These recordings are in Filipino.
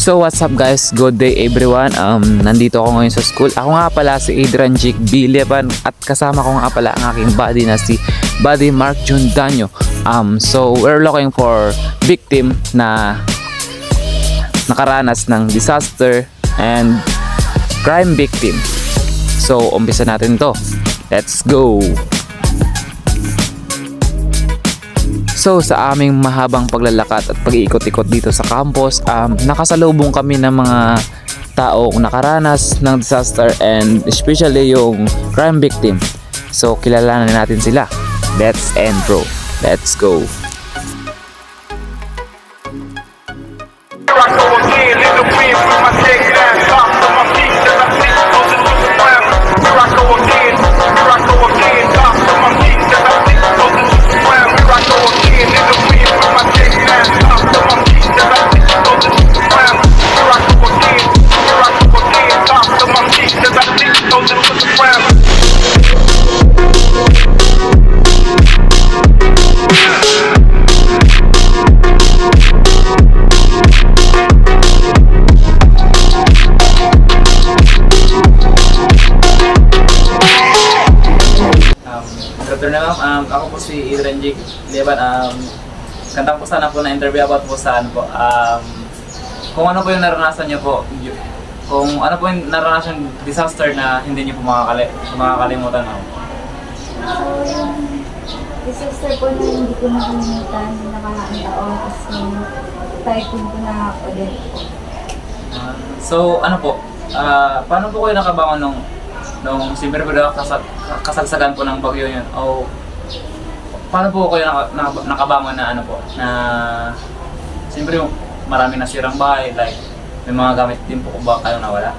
So what's up guys, good day everyone. Nandito ako ngayon sa school. Ako nga pala si Adrian Jake Biliban at kasama ko nga pala ang aking buddy na si Buddy Mark Jundanyo. So we're looking for victim na nakaranas ng disaster and crime victim. So umpisa natin to. Let's go! So sa aming mahabang paglalakad at pag-iikot-ikot dito sa campus, nakasalubong kami ng mga taong nakaranas ng disaster and especially yung crime victim. So kilalanin natin sila. Let's end bro. Let's go. Good afternoon, ako po si Adrian Jake Biliban. Kanta po sana po na interview about po sa ano po. Kung ano po yung naranasan niyo po, kung ano po yung naranasan disaster na hindi niyo po makakalimutan. So, yung disaster po na hindi ko nakalimutan yung nakaraang taon kasi typhoon po na ulit po. So, ano po, paano po kayo nakabangon nung siyempre po kasagsagan po ng bagyo yun? O paano po kayo nakabangon na ano po, na siyempre marami nasirang bahay, like may mga gamit din po ba kayong nawala?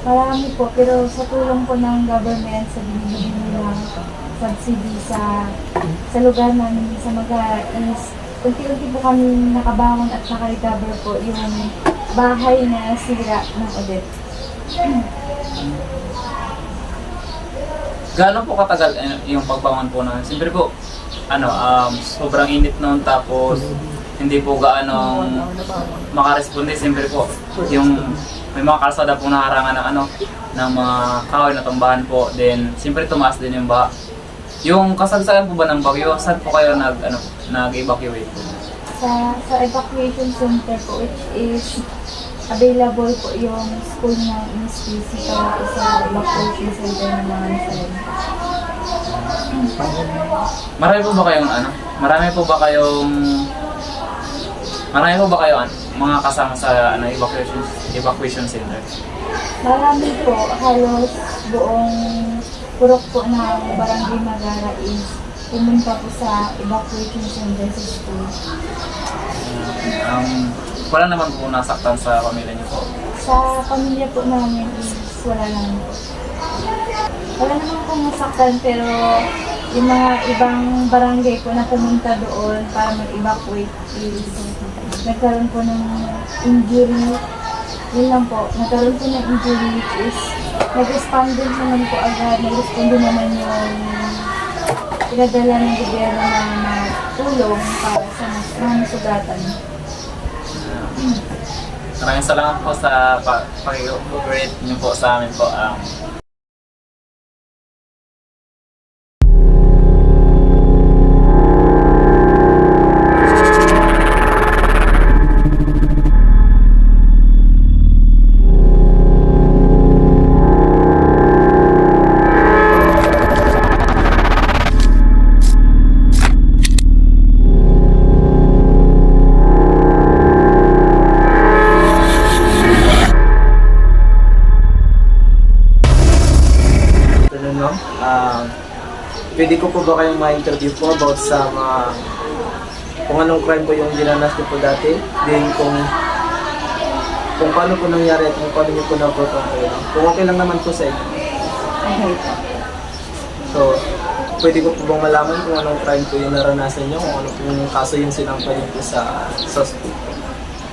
Marami po, pero sa tulong po ng government sa binibigyan nilang subsidy sa lugar namin sa Magara is unti-unti po kami nakabangon at naka-recover po yung bahay na sira ng ulit. Gaano po katagal yung pagbangon po na? Siyempre po, sobrang init noon tapos hindi po gaano makaresponde. Siyempre po, yung may mga kalsada po naharangan ng mga kahoy na tumbahan po. Then, siyempre tumaas din yung baha. Yung kasagsagan po ba ng bagyo, saan po kayo nag-evacuate? Sa evacuation center po, which is available po yung school na in-SPC para po sa evacuation center ng mga nasalan. Marami po ba kayong mga kasama sa evacuation center? Marami po, halos buong purok po ng Barangay Magara is pumunta po sa evacuation center sa school. Wala naman po nasaktan sa pamilya niyo po? Sa pamilya po namin is wala naman po. Wala naman po nasaktan, pero yung mga ibang barangay po na pumunta doon para mag-evacuate is nagkaroon po ng injury. Yun lang po, nagkaroon po ng injury which is nag-respond din naman po agad, nag-respond din naman yung pinadala ng gobyerno na tulong para sa mga nasugatan. Maraming salamat po sa pag-cooperate niyo po sa amin po. Pwede ko po ba kayong ma-interview po about sa mga kung anong crime po yung dinanas niyo po dati, then kung paano po nangyari at kung paano niyo po na-overcome po yun. Kung okay lang naman po sa inyo. Okay po. So, pwede ko po bang malaman kung anong crime po yung naranasan niyo, kung ano po yung kaso yung sinampay niyo po sa school?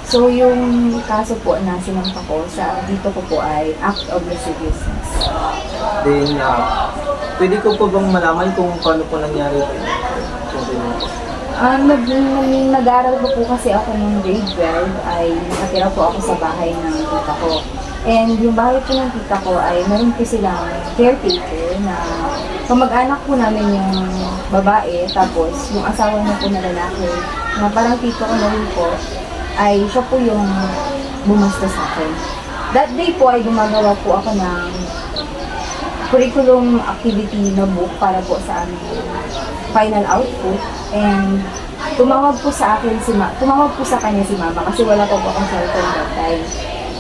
So, yung kaso po na sinampa ko dito ko po ay act of lasciviousness. Then, pwede ko po bang malaman kung paano po nangyari po yun? Nag-aaral pa po kasi ako ng grade 12 ay nakatira po ako sa bahay ng tita ko. And yung bahay po ng tita ko ay meron po silang caretaker na kamag-anak po namin yung babae, tapos yung asawa niya po na lalaki, na parang tito ko na rin po, ay siya po yung bumasta sa akin. That day po ay gumagawa po ako ng curriculum activity na book para po sa aming final output, and tumawag po sa kanya si mama kasi wala pa po akong cellphone that time.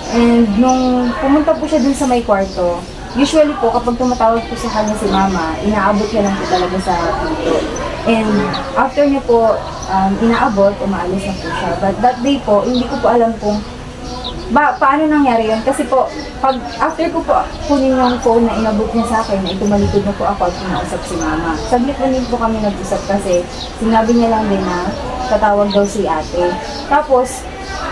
And nung pumunta po siya dun sa may kwarto, usually po kapag tumatawag po sa kanya si mama, inaabot niya lang po talaga sa pinto. And after niya po inaabot, umaalis na po siya. But that day po, hindi ko po alam kung paano nangyari yun. Kasi po, after ko po kunin yung phone na inabot niya sa akin, ay tumalikod na po ako at kinausap si mama. Saglit na din po kami nag-usap kasi sinabi niya lang din na tatawag daw si ate. Tapos,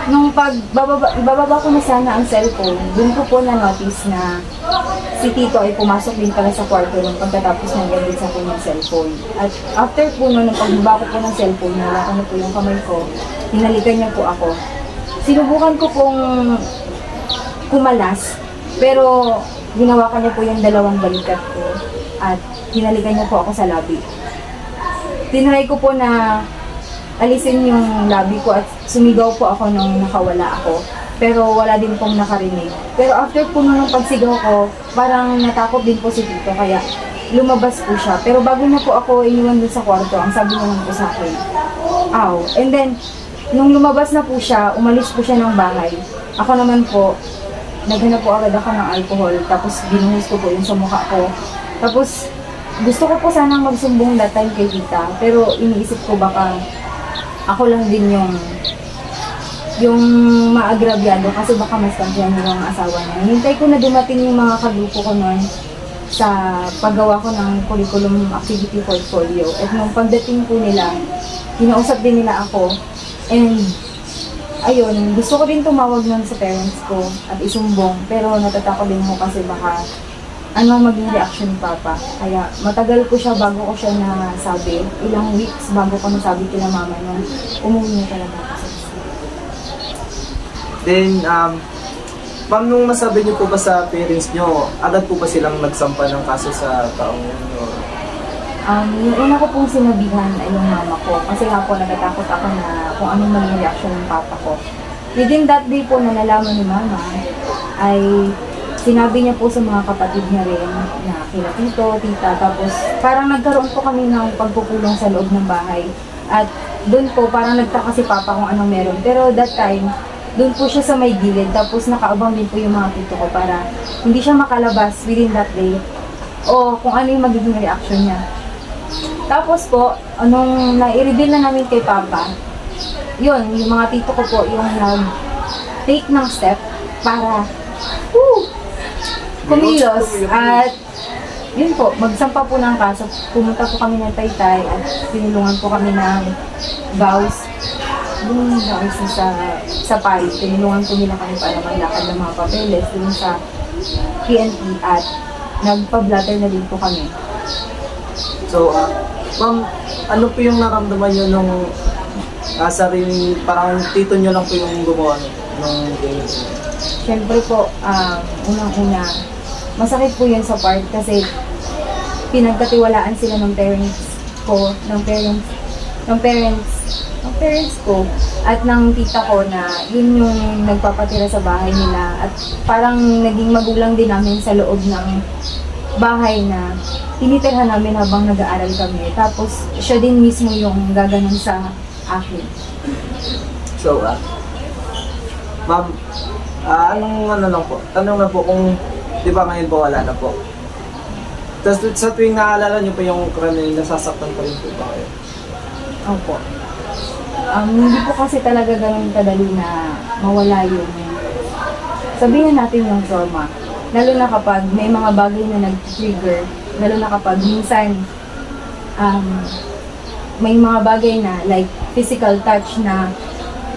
nung ibababa ko na sana ang cellphone, dun ko po na-notice na si Tito ay pumasok din pala sa kwarto nung pagkatapos ng gamit sa kanyang cellphone. At after po nung pagbaba ko po ng cellphone, nalakan na po yung kamay ko, hinalikan niya po ako. Sinubukan ko pong kumalas, pero ginawakan niya po yung dalawang balikat ko at hinalikan niya po ako sa labi. Tinry ko po na alisin yung labi ko at sumigaw po ako nung nakawala ako. Pero wala din pong nakarinig. Pero after po nung pagsigaw ko, parang natakot din po si Tito, kaya lumabas po siya. Pero bago na po ako iniwan dun sa kwarto, ang sabi niya lang po sa akin, "Ow." And then, nung lumabas na po siya, umalis po siya ng bahay. Ako naman po, naghanap po agad ako ng alcohol, tapos binuhos ko po yun sa mukha ko. Tapos, gusto ko po sanang magsumbong that time kay tita, pero iniisip ko baka ako lang din yung maagrabyado kasi baka mas kandiyan yung asawa niya. Hintay ko na dumating yung mga kagrupo ko noon sa paggawa ko ng curriculum activity portfolio. At nung pagdating po nila, kinausap din nila ako. And ayun, gusto ko din tumawag nun sa parents ko at isumbong. Pero natatakot din ako kasi baka ano maging reaction ni Papa. Kaya matagal ko siya bago ko siya nasabi. Ilang weeks bago ko nasabi kila mama na umuwi niya talaga ako sa school. Then, ma'am, nung nasabi niyo po ba sa parents niyo, agad po ba silang nagsampa ng kaso sa taong yun? Yung una ko pong sinabihan ay yung mama ko. Kasi nga po natatakot ako na kung anong maging reaction ng papa ko. Within that day po na nalaman ni mama, ay sinabi niya po sa mga kapatid niya rin na kila tito, tita. Tapos parang nagkaroon po kami ng pagpupulong sa loob ng bahay. At doon po parang nagtaka si papa kung anong meron. Pero that time, doon po siya sa may gilid. Tapos nakaabang din po yung mga tito ko para hindi siya makalabas within that day. O kung ano yung magiging reaction niya. Tapos po, nung nai-reveal na namin kay Papa, yun, yung mga tito ko po, yung nag-take ng step para kumilos. At yun po, magsampa po ng kaso. Pumunta po kami ng Taytay at tinulungan po kami ng vows. Yung vows na sa Paris, tinulungan po nila kami para maglakad ng mga papeles dun sa PNP at nagpa-blatter na din po kami. So, ma'am, ano po yung naramdaman nyo nung sarili, parang tito nyo lang po yung gumawa ng ganyan? Siyempre po, unang-una, masakit po yun sa part kasi pinagkatiwalaan sila ng parents ko, ng parents ko at ng tita ko na yun yung nagpapatira sa bahay nila at parang naging magulang din namin sa loob ng bahay na tinitirhan namin habang nag-aaral kami. Tapos siya din mismo yung gaganon sa akin. So, ma'am, anong ano lang po? Tanong na po kung, di ba ngayon po wala na po? Tapos sa tuwing naalala niyo po yung krami, nasasaktan pa rin po ba kayo? Opo. Hindi po kasi talaga ganun kadali na mawala yung sabihin natin yung trauma. Lalo na kapag may mga bagay na nag-trigger, lalo na kapag minsan may mga bagay na like physical touch na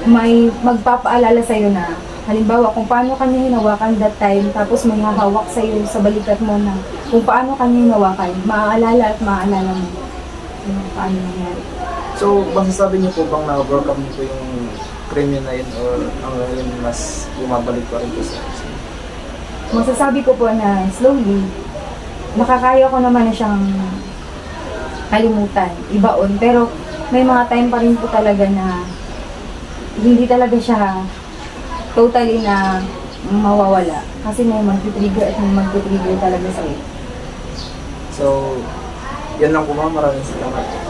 may magpapaalala sa'yo na halimbawa kung paano kanya hinawakan that time tapos may hahawak sa'yo sa balikat mo na kung paano kanya hinawakan, maaalala at maaalala mo yung paano nangyari. So, masasabi niyo po bang na-overcome niyo po yung krimen na yun or ang ngayon mas bumabalik pa rin po sa Masasabi ko po na slowly, nakakaya ko naman na siyang kalimutan, ibaon. Pero may mga time pa rin po talaga na hindi talaga siya totally na mawawala. Kasi may mag-trigger at may mag-trigger talaga sa So, yan lang po ma'am. Maraming salamat.